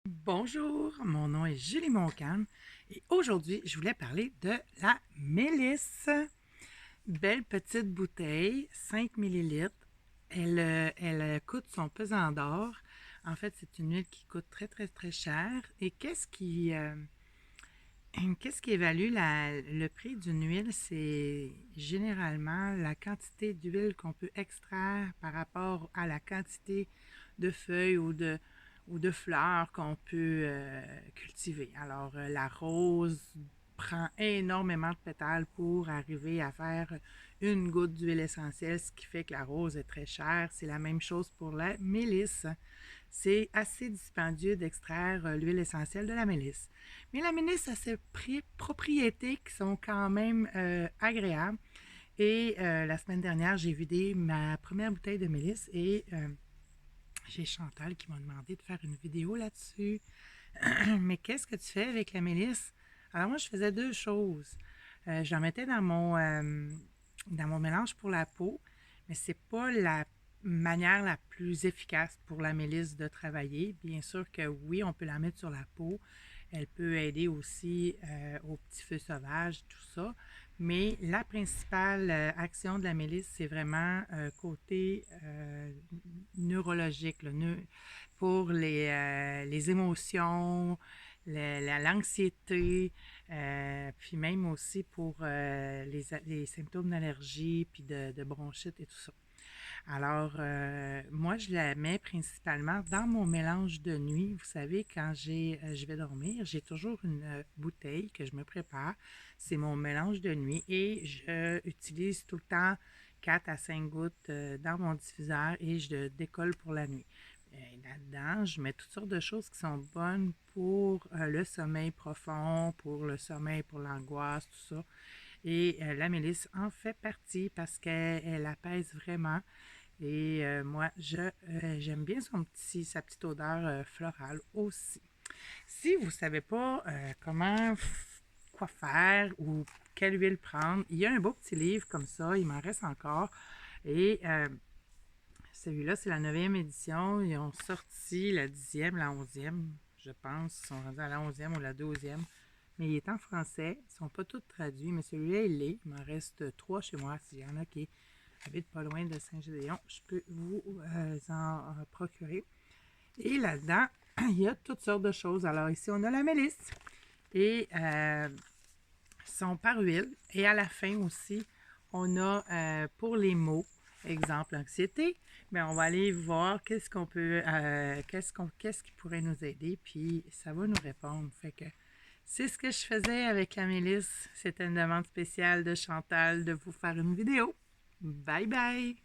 Bonjour, mon nom est Julie Montcalm et aujourd'hui, je voulais parler de la mélisse. Belle petite bouteille, 5 millilitres. Elle coûte son pesant d'or. En fait, c'est une huile qui coûte très, très, très cher. Et qu'est-ce qui évalue le prix d'une huile? C'est généralement la quantité d'huile qu'on peut extraire par rapport à la quantité de feuilles ou de fleurs qu'on peut cultiver. Alors, la rose prend énormément de pétales pour arriver à faire une goutte d'huile essentielle, ce qui fait que la rose est très chère. C'est la même chose pour la mélisse. C'est assez dispendieux d'extraire l'huile essentielle de la mélisse. Mais la mélisse a ses propriétés qui sont quand même agréables. Et la semaine dernière, j'ai vidé ma première bouteille de mélisse et j'ai Chantal qui m'a demandé de faire une vidéo là-dessus. Mais qu'est-ce que tu fais avec la mélisse? Alors moi, je faisais deux choses. Je la mettais dans mon mélange pour la peau, mais c'est pas la manière la plus efficace pour la mélisse de travailler. Bien sûr que oui, on peut la mettre sur la peau. Elle peut aider aussi aux petits feux sauvages, tout ça. Mais la principale action de la mélisse, c'est vraiment côté neurologique, là, pour les émotions, l'anxiété, puis même aussi pour les symptômes d'allergie, puis de bronchite et tout ça. Alors, moi, je la mets principalement dans mon mélange de nuit. Vous savez, quand je vais dormir, j'ai toujours une bouteille que je me prépare. C'est mon mélange de nuit et je utilise tout le temps 4 à 5 gouttes dans mon diffuseur et je décolle pour la nuit. Là-dedans, je mets toutes sortes de choses qui sont bonnes pour le sommeil profond, pour le sommeil, pour l'angoisse, tout ça. Et la mélisse en fait partie parce qu'elle apaise vraiment. Et moi, j'aime bien sa petite odeur florale aussi. Si vous ne savez pas quoi faire ou quelle huile prendre, il y a un beau petit livre comme ça, il m'en reste encore. Et celui-là, c'est la 9e édition. Ils ont sorti la 10e, la 11e, je pense. Ils sont rendus à la 11e ou la 12e. Mais il est en français. Ils ne sont pas tous traduits, mais celui-là, il l'est. Il m'en reste 3 chez moi. S'il y en a qui habitent pas loin de Saint-Gédéon, je peux vous en procurer. Et là-dedans, il y a toutes sortes de choses. Alors ici, on a la mélisse. Et sont par huile. Et à la fin aussi, on a pour les mots, exemple anxiété, mais on va aller voir qu'est-ce qui pourrait nous aider, puis ça va nous répondre. Fait que c'est ce que je faisais avec la mélisse. C'était une demande spéciale de Chantal de vous faire une vidéo. Bye bye!